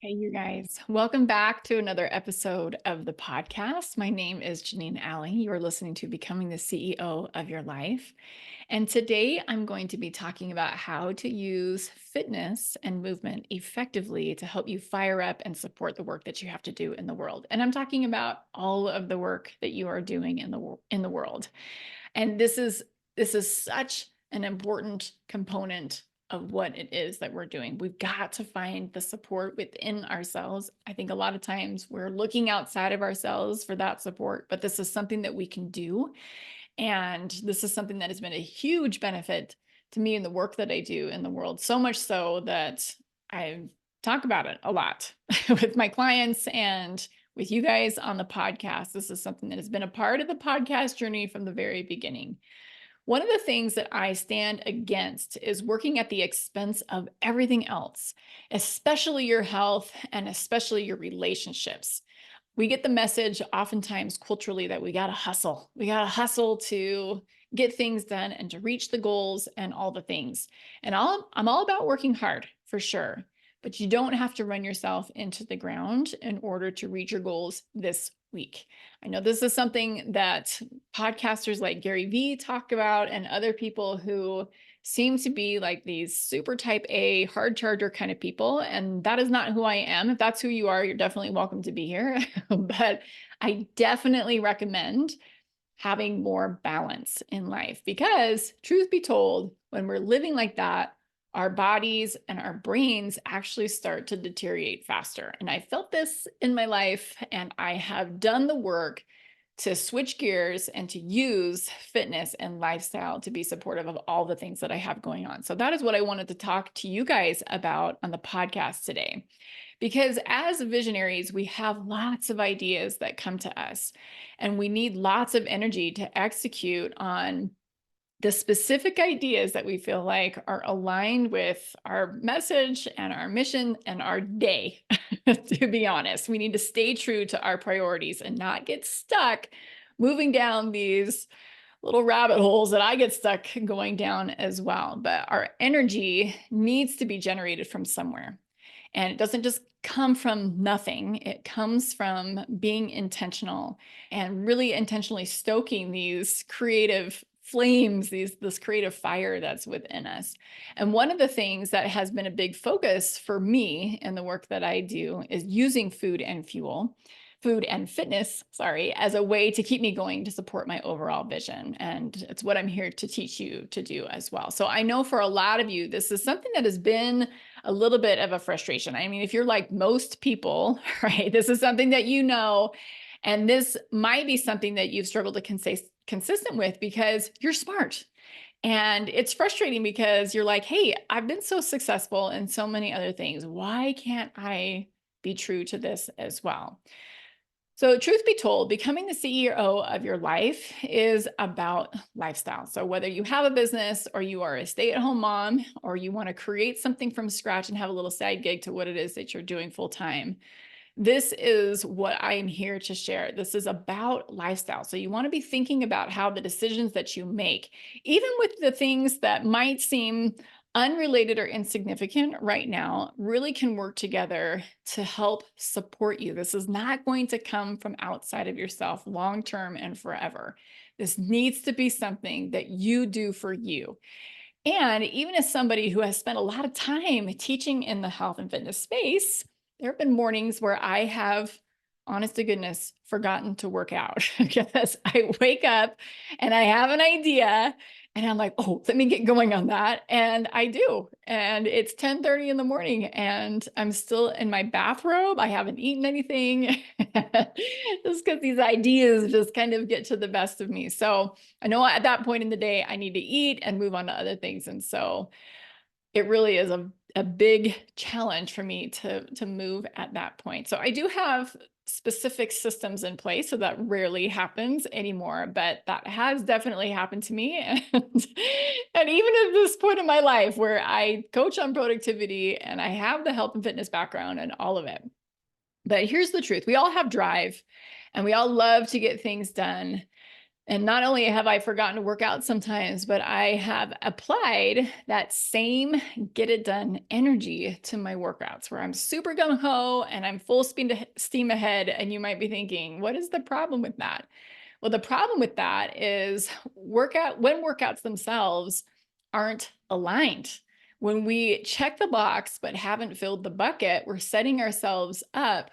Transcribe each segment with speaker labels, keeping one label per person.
Speaker 1: Hey, you guys. Welcome back to another episode of the podcast. My name is Janine Alley. You are listening to Becoming the CEO of Your Life. And today I'm going to be talking about how to use fitness and movement effectively to help you fire up and support the work that you have to do in the world. And I'm talking about all of the work that you are doing in the world. And this is such an important component of what it is that we're doing. We've got to find the support within ourselves. I think a lot of times we're looking outside of ourselves for that support, but this is something that we can do. And this is something that has been a huge benefit to me in the work that I do in the world, so much so that I talk about it a lot with my clients and with you guys on the podcast. This is something that has been a part of the podcast journey from the very beginning. One of the things that I stand against is working at the expense of everything else, especially your health and especially your relationships. We get the message oftentimes culturally that we got to hustle. We got to hustle to get things done and to reach the goals and all the things. And I'm all about working hard for sure, but you don't have to run yourself into the ground in order to reach your goals this week. I know this is something that podcasters like Gary Vee talk about and other people who seem to be like these super type A hard charger kind of people. And that is not who I am. If that's who you are, you're definitely welcome to be here. But I definitely recommend having more balance in life because, truth be told, when we're living like that, our bodies and our brains actually start to deteriorate faster. And I felt this in my life, and I have done the work to switch gears and to use fitness and lifestyle to be supportive of all the things that I have going on. So that is what I wanted to talk to you guys about on the podcast today. Because as visionaries, we have lots of ideas that come to us, and we need lots of energy to execute on the specific ideas that we feel like are aligned with our message and our mission and our day. To be honest, we need to stay true to our priorities and not get stuck moving down these little rabbit holes that I get stuck going down as well. But our energy needs to be generated from somewhere. And it doesn't just come from nothing. It comes from being intentional and really intentionally stoking these creative flames, this creative fire that's within us. And one of the things that has been a big focus for me in the work that I do is using food and fitness, sorry, as a way to keep me going to support my overall vision. And it's what I'm here to teach you to do as well. So I know for a lot of you, this is something that has been a little bit of a frustration. I mean, if you're like most people, right, this is something that you know, and this might be something that you've struggled to consistent with because you're smart. And it's frustrating because you're like, hey, I've been so successful in so many other things. Why can't I be true to this as well? So, truth be told, becoming the CEO of your life is about lifestyle. So, whether you have a business or you are a stay at home mom or you want to create something from scratch and have a little side gig to what it is that you're doing full time, this is what I am here to share. This is about lifestyle. So, you want to be thinking about how the decisions that you make, even with the things that might seem unrelated or insignificant right now, really can work together to help support you. This is not going to come from outside of yourself long term and forever. This needs to be something that you do for you. And even as somebody who has spent a lot of time teaching in the health and fitness space, there have been mornings where I have, honest to goodness, forgotten to work out because I wake up and I have an idea and I'm like, oh, let me get going on that. And I do. And it's 10:30 in the morning and I'm still in my bathrobe. I haven't eaten anything just because these ideas just kind of get to the best of me. So I know at that point in the day, I need to eat and move on to other things. And so it really is a big challenge for me to move at that point. So I do have specific systems in place, so that rarely happens anymore, but that has definitely happened to me. And even at this point in my life where I coach on productivity and I have the health and fitness background and all of it. But here's the truth. We all have drive and we all love to get things done. And not only have I forgotten to work out sometimes, but I have applied that same get it done energy to my workouts where I'm super gung ho and I'm full steam ahead. And you might be thinking, what is the problem with that? Well, the problem with that is when workouts themselves aren't aligned. When we check the box but haven't filled the bucket, we're setting ourselves up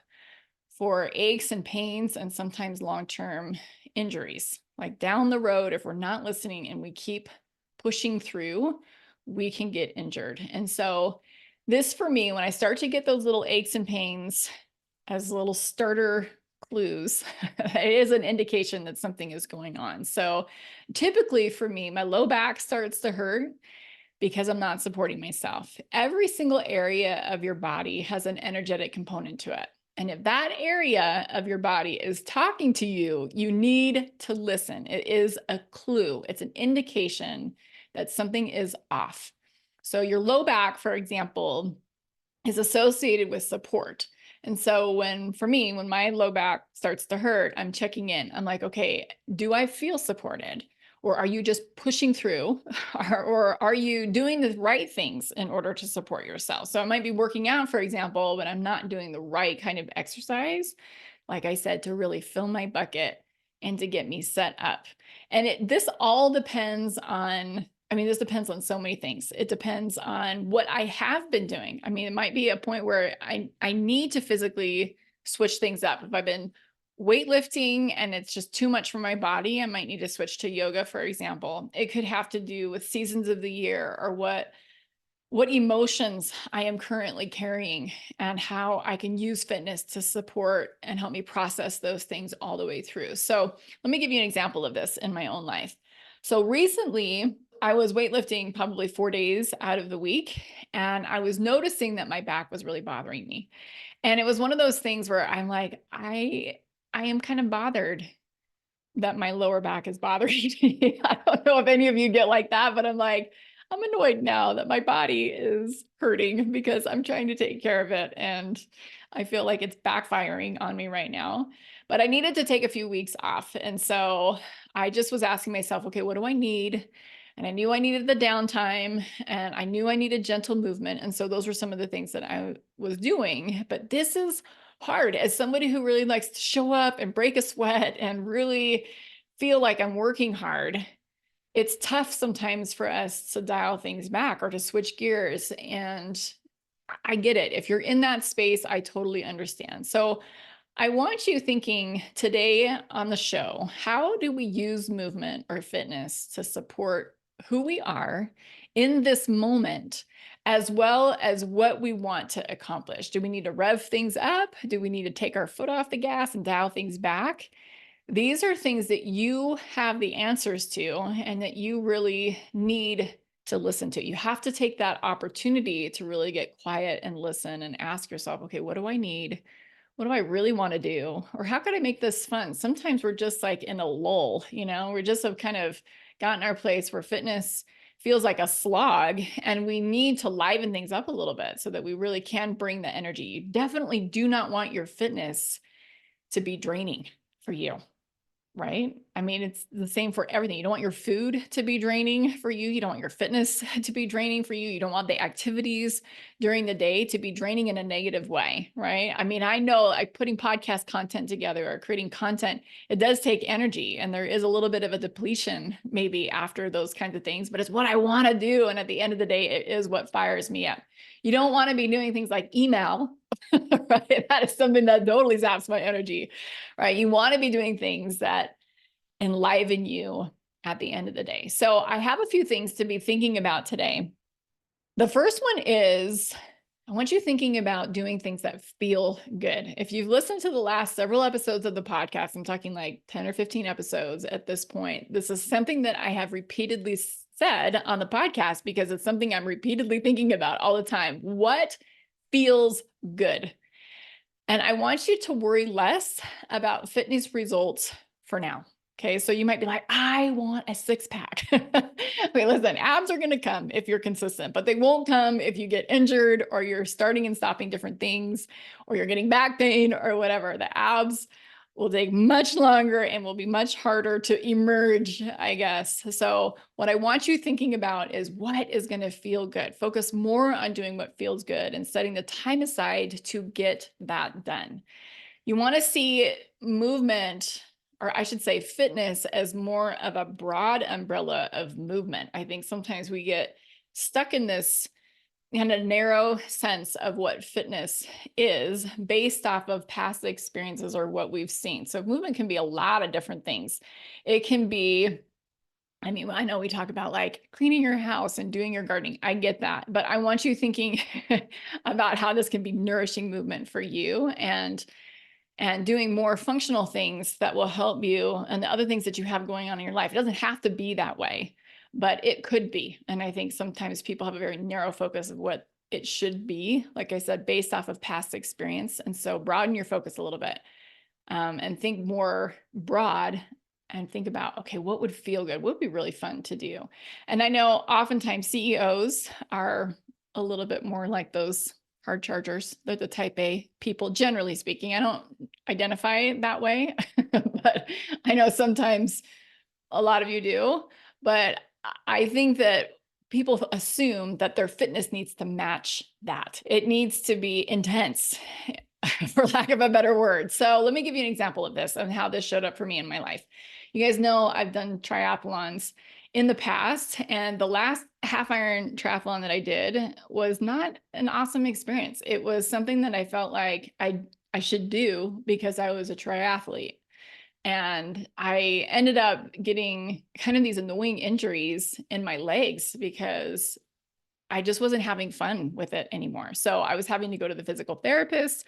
Speaker 1: for aches and pains and sometimes long-term injuries. Like down the road, if we're not listening and we keep pushing through, we can get injured. And so this for me, when I start to get those little aches and pains as little starter clues, it is an indication that something is going on. So typically for me, my low back starts to hurt because I'm not supporting myself. Every single area of your body has an energetic component to it. And if that area of your body is talking to you, you need to listen. It is a clue. It's an indication that something is off. So your low back, for example, is associated with support. And so for me, when my low back starts to hurt, I'm checking in. I'm like, okay, do I feel supported? Or are you just pushing through? Or are you doing the right things in order to support yourself? So I might be working out, for example, but I'm not doing the right kind of exercise, like I said, to really fill my bucket and to get me set up. And this all depends on, this depends on so many things. It depends on what I have been doing. It might be a point where I need to physically switch things up. If I've been weightlifting and it's just too much for my body, I might need to switch to yoga, for example. It could have to do with seasons of the year or what emotions I am currently carrying and how I can use fitness to support and help me process those things all the way through. So let me give you an example of this in my own life. So recently I was weightlifting probably 4 days out of the week, and I was noticing that my back was really bothering me. And it was one of those things where I'm like, I am kind of bothered that my lower back is bothering me. I don't know if any of you get like that, but I'm like, I'm annoyed now that my body is hurting because I'm trying to take care of it. And I feel like it's backfiring on me right now. But I needed to take a few weeks off. And so I just was asking myself, okay, what do I need? And I knew I needed the downtime and I knew I needed gentle movement. And so those were some of the things that I was doing. But this is hard as somebody who really likes to show up and break a sweat and really feel like I'm working hard. It's tough sometimes for us to dial things back or to switch gears. And I get it. If you're in that space, I totally understand. So I want you thinking today on the show, how do we use movement or fitness to support who we are in this moment, as well as what we want to accomplish? Do we need to rev things up? Do we need to take our foot off the gas and dial things back? These are things that you have the answers to and that you really need to listen to. You have to take that opportunity to really get quiet and listen and ask yourself, okay, what do I need? What do I really want to do? Or how could I make this fun? Sometimes we're just like in a lull, we just have kind of gotten our place where fitness feels like a slog, and we need to liven things up a little bit so that we really can bring the energy. You definitely do not want your fitness to be draining for you. Right? It's the same for everything. You don't want your food to be draining for you. You don't want your fitness to be draining for you. You don't want the activities during the day to be draining in a negative way, right? I know like putting podcast content together or creating content, it does take energy, and there is a little bit of a depletion maybe after those kinds of things, but it's what I want to do. And at the end of the day, it is what fires me up. You don't want to be doing things like email, right? That is something that totally zaps my energy, right? You want to be doing things that enliven you at the end of the day. So I have a few things to be thinking about today. The first one is I want you thinking about doing things that feel good. If you've listened to the last several episodes of the podcast, I'm talking like 10 or 15 episodes at this point. This is something that I have repeatedly said on the podcast because it's something I'm repeatedly thinking about all the time. What feels good? And I want you to worry less about fitness results for now. Okay, so you might be like, I want a six pack. Okay, listen, abs are going to come if you're consistent, but they won't come if you get injured or you're starting and stopping different things or you're getting back pain or whatever. The abs will take much longer and will be much harder to emerge, I guess. So what I want you thinking about is what is going to feel good. Focus more on doing what feels good and setting the time aside to get that done. You want to see movement, or I should say fitness, as more of a broad umbrella of movement. I think sometimes we get stuck in this and a narrow sense of what fitness is based off of past experiences or what we've seen. So movement can be a lot of different things. It can be, I mean, I know we talk about like cleaning your house and doing your gardening. I get that, but I want you thinking about how this can be nourishing movement for you and doing more functional things that will help you and the other things that you have going on in your life. It doesn't have to be that way, but it could be. And I think sometimes people have a very narrow focus of what it should be, like I said, based off of past experience. And so broaden your focus a little bit, and think more broad and think about, okay, what would feel good? What would be really fun to do? And I know oftentimes CEOs are a little bit more like those hard chargers. They're the type A people, generally speaking. I don't identify that way, but I know sometimes a lot of you do. But I think that people assume that their fitness needs to match that. It needs to be intense, for lack of a better word. So let me give you an example of this and how this showed up for me in my life. You guys know I've done triathlons in the past, and the last half iron triathlon that I did was not an awesome experience. It was something that I felt like I should do because I was a triathlete. And I ended up getting kind of these annoying injuries in my legs because I just wasn't having fun with it anymore. So I was having to go to the physical therapist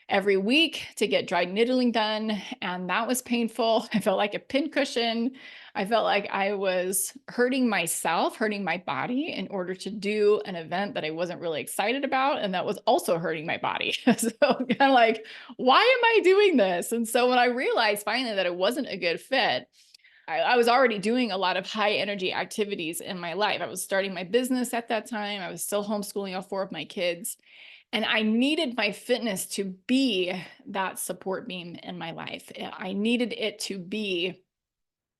Speaker 1: every week to get dry needling done. And that was painful. I felt like a pincushion. I felt like I was hurting myself, hurting my body in order to do an event that I wasn't really excited about. And that was also hurting my body. So kind of like, why am I doing this? And so when I realized finally that it wasn't a good fit, I was already doing a lot of high energy activities in my life. I was starting my business at that time. I was still homeschooling all four of my kids. And I needed my fitness to be that support beam in my life. I needed it to be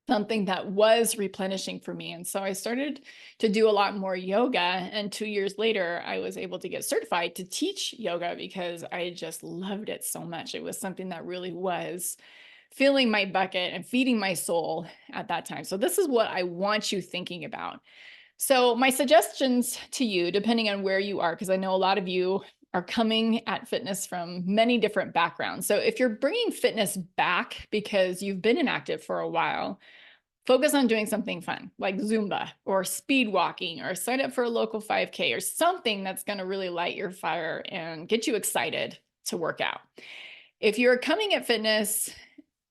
Speaker 1: something that was replenishing for me. And so I started to do a lot more yoga. And 2 years later, I was able to get certified to teach yoga because I just loved it so much. It was something that really was filling my bucket and feeding my soul at that time. So this is what I want you thinking about. So my suggestions to you, depending on where you are, because I know a lot of you are coming at fitness from many different backgrounds. So if you're bringing fitness back because you've been inactive for a while, focus on doing something fun like Zumba or speed walking or sign up for a local 5K or something that's going to really light your fire and get you excited to work out. If you're coming at fitness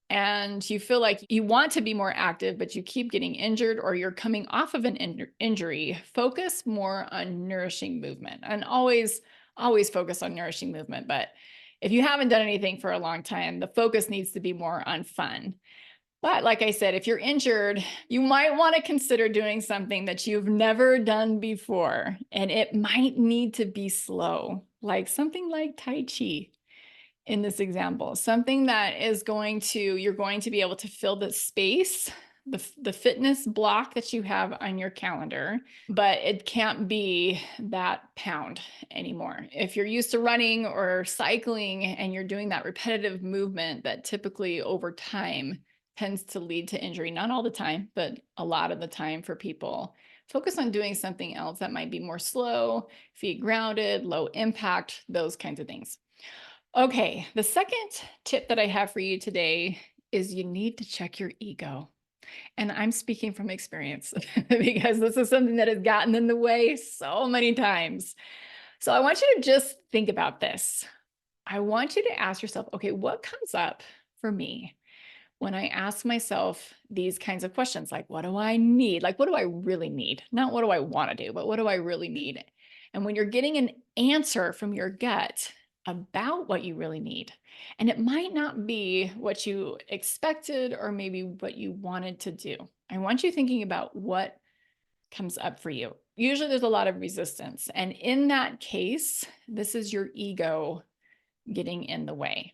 Speaker 1: and you feel like you want to be more active, but you keep getting injured or you're coming off of an injury, focus more on nourishing movement, and always focus on nourishing movement. But if you haven't done anything for a long time, the focus needs to be more on fun. But like I said, if you're injured, you might want to consider doing something that you've never done before. And it might need to be slow, like something like Tai Chi in this example, something that is you're going to be able to fill the space, the fitness block that you have on your calendar, but it can't be that pound anymore. If you're used to running or cycling and you're doing that repetitive movement that typically over time tends to lead to injury, not all the time, but a lot of the time for people, focus on doing something else that might be more slow, feet grounded, low impact, those kinds of things. Okay, the second tip that I have for you today is you need to check your ego. And I'm speaking from experience because this is something that has gotten in the way so many times. So I want you to just think about this. I want you to ask yourself, okay, what comes up for me when I ask myself these kinds of questions? Like, what do I need? Like, what do I really need? Not what do I want to do, but what do I really need? And when you're getting an answer from your gut about what you really need, and it might not be what you expected or maybe what you wanted to do, I want you thinking about what comes up for you. Usually there's a lot of resistance. And in that case, this is your ego getting in the way.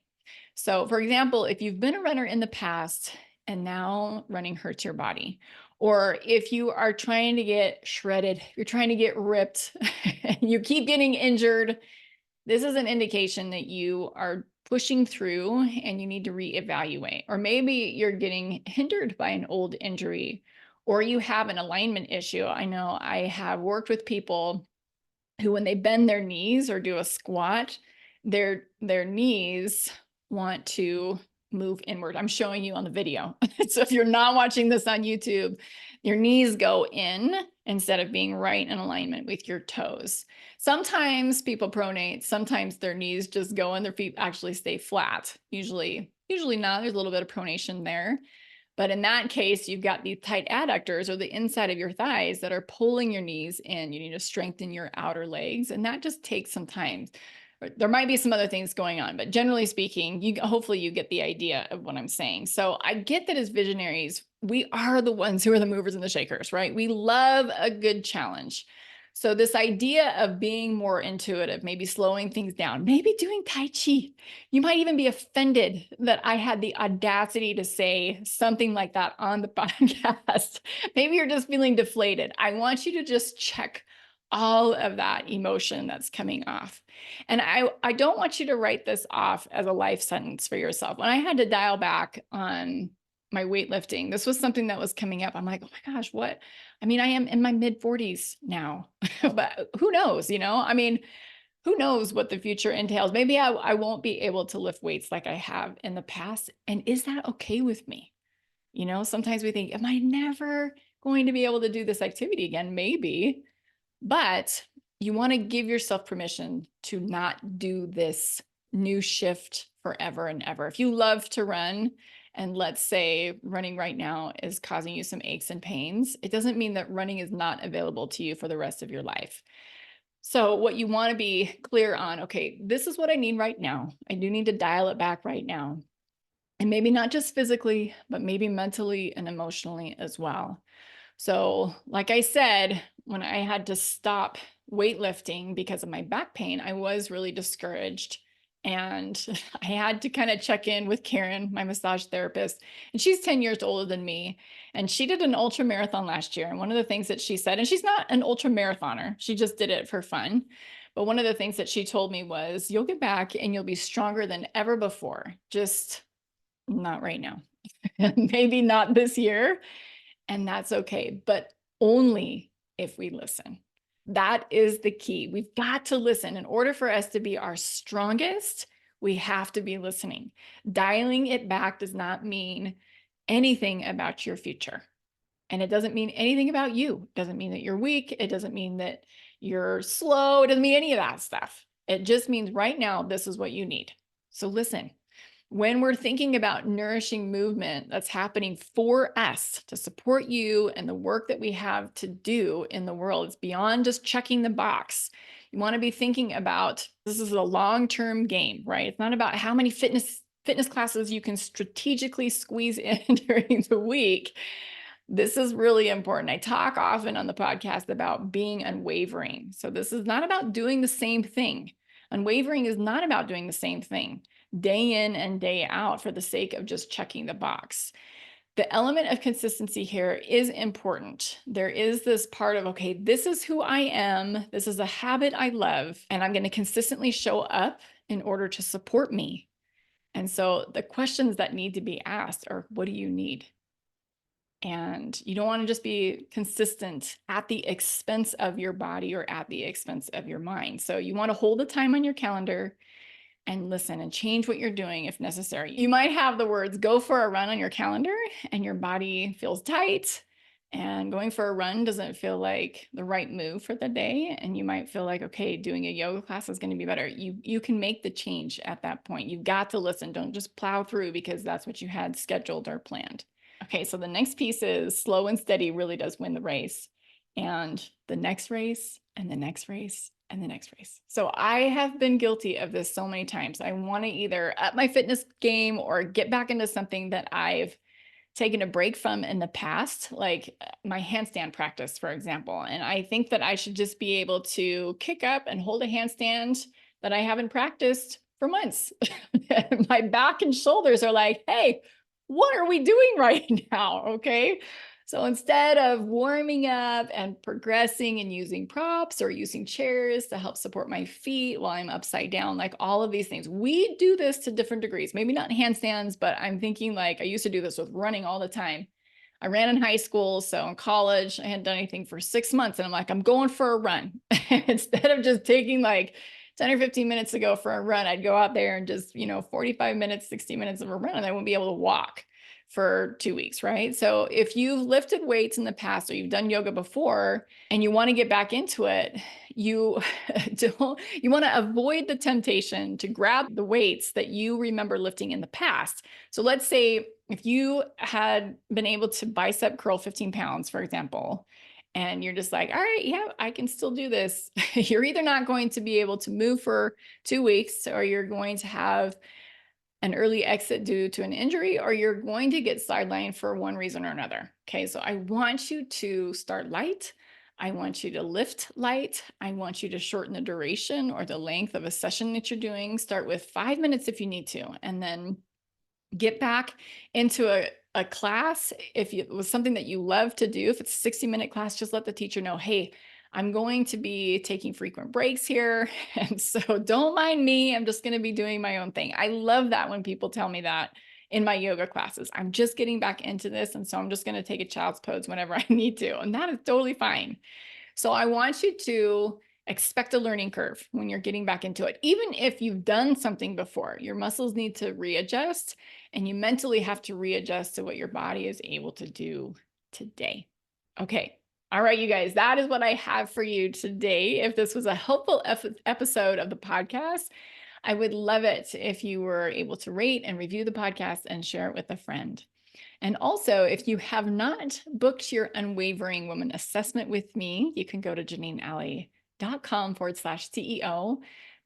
Speaker 1: So, for example, if you've been a runner in the past and now running hurts your body, or if you are trying to get shredded, you're trying to get ripped, and you keep getting injured, this is an indication that you are pushing through and you need to reevaluate. Or maybe you're getting hindered by an old injury, or you have an alignment issue. I know I have worked with people who, when they bend their knees or do a squat, their knees want to move inward. I'm showing you on the video. So if you're not watching this on YouTube, your knees go in instead of being right in alignment with your toes. Sometimes people pronate, sometimes their knees just go and their feet actually stay flat. Usually not. There's a little bit of pronation there. But in that case, you've got these tight adductors or the inside of your thighs that are pulling your knees in. You need to strengthen your outer legs, and that just takes some time. There might be some other things going on, but generally speaking, hopefully you get the idea of what I'm saying. So I get that as visionaries, we are the ones who are the movers and the shakers, right? We love a good challenge. So this idea of being more intuitive, maybe slowing things down, maybe doing Tai Chi. You might even be offended that I had the audacity to say something like that on the podcast. Maybe you're just feeling deflated. I want you to just check all of that emotion that's coming off. And I don't want you to write this off as a life sentence for yourself. When I had to dial back on my weightlifting, this was something that was coming up. I'm like, oh my gosh, what? I mean, I am in my mid 40s now, but who knows, I mean, who knows what the future entails? Maybe I won't be able to lift weights like I have in the past. And is that okay with me? Sometimes we think, am I never going to be able to do this activity again? Maybe, but you want to give yourself permission to not do this new shift forever and ever. If you love to run, and let's say running right now is causing you some aches and pains, it doesn't mean that running is not available to you for the rest of your life. So what you want to be clear on, okay, this is what I need right now. I do need to dial it back right now. And maybe not just physically, but maybe mentally and emotionally as well. So, like I said, when I had to stop weightlifting because of my back pain, I was really discouraged. And I had to kind of check in with Karen, my massage therapist, and she's 10 years older than me. And she did an ultra marathon last year. And one of the things that she said, and she's not an ultra marathoner, she just did it for fun. But one of the things that she told me was, you'll get back and you'll be stronger than ever before. Just not right now. Maybe not this year. And that's okay, but only if we listen. That is the key. We've got to listen. In order for us to be our strongest, we have to be listening. Dialing it back does not mean anything about your future. And it doesn't mean anything about you. It doesn't mean that you're weak. It doesn't mean that you're slow. It doesn't mean any of that stuff. It just means right now, this is what you need. So listen. When we're thinking about nourishing movement that's happening for us to support you and the work that we have to do in the world, it's beyond just checking the box. You want to be thinking about, this is a long-term game, right? It's not about how many fitness classes you can strategically squeeze in during the week. This is really important. I talk often on the podcast about being unwavering. So this is not about doing the same thing. Unwavering is not about doing the same thing day in and day out for the sake of just checking the box. The element of consistency here is important. There is this part of, okay, this is who I am. This is a habit I love, and I'm going to consistently show up in order to support me. And so the questions that need to be asked are, what do you need? And you don't want to just be consistent at the expense of your body or at the expense of your mind. So you want to hold the time on your calendar and listen and change what you're doing if necessary. You might have the words go for a run on your calendar and your body feels tight, and going for a run doesn't feel like the right move for the day. And you might feel like, okay, doing a yoga class is going to be better. You can make the change at that point. You've got to listen. Don't just plow through because that's what you had scheduled or planned. Okay, so the next piece is slow and steady really does win the race. And the next race and the next race and the next race. So I have been guilty of this so many times. I want to either up my fitness game or get back into something that I've taken a break from in the past, like my handstand practice, for example. And I think that I should just be able to kick up and hold a handstand that I haven't practiced for months. My back and shoulders are like, hey, what are we doing right now? Okay. So instead of warming up and progressing and using props or using chairs to help support my feet while I'm upside down, like all of these things, we do this to different degrees. Maybe not handstands, but I'm thinking like I used to do this with running all the time. I ran in high school. So in college, I hadn't done anything for 6 months. And I'm like, I'm going for a run. Instead of just taking like 10 or 15 minutes to go for a run, I'd go out there and just, 45 minutes, 60 minutes of a run, and I wouldn't be able to walk for 2 weeks, right? So if you've lifted weights in the past or you've done yoga before and you want to get back into it, you you want to avoid the temptation to grab the weights that you remember lifting in the past. So let's say if you had been able to bicep curl 15 pounds, for example, and you're just like, all right, yeah, I can still do this. You're either not going to be able to move for 2 weeks, or you're going to have an early exit due to an injury, or you're going to get sidelined for one reason or another. Okay, so I want you to start light. I want you to lift light. I want you to shorten the duration or the length of a session that you're doing. Start with 5 minutes if you need to, and then get back into a class. If it was something that you love to do, if it's a 60-minute class, just let the teacher know, hey, I'm going to be taking frequent breaks here. And so don't mind me. I'm just going to be doing my own thing. I love that when people tell me that in my yoga classes. I'm just getting back into this. And so I'm just going to take a child's pose whenever I need to. And that is totally fine. So I want you to expect a learning curve when you're getting back into it. Even if you've done something before, your muscles need to readjust, and you mentally have to readjust to what your body is able to do today. Okay. All right, you guys, that is what I have for you today. If this was a helpful episode of the podcast, I would love it if you were able to rate and review the podcast and share it with a friend. And also, if you have not booked your Unwavering Woman assessment with me, you can go to JanineAlley.com/CEO.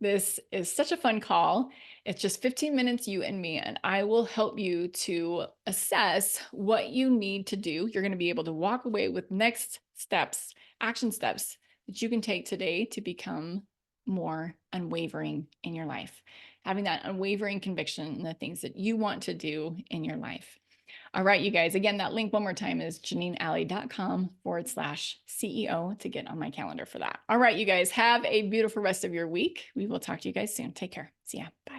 Speaker 1: This is such a fun call. It's just 15 minutes, you and me, and I will help you to assess what you need to do. You're going to be able to walk away with next steps, action steps that you can take today to become more unwavering in your life, having that unwavering conviction in the things that you want to do in your life. All right, you guys, again, that link one more time is JanineAlley.com/CEO to get on my calendar for that. All right, you guys, have a beautiful rest of your week. We will talk to you guys soon. Take care. See ya. Bye.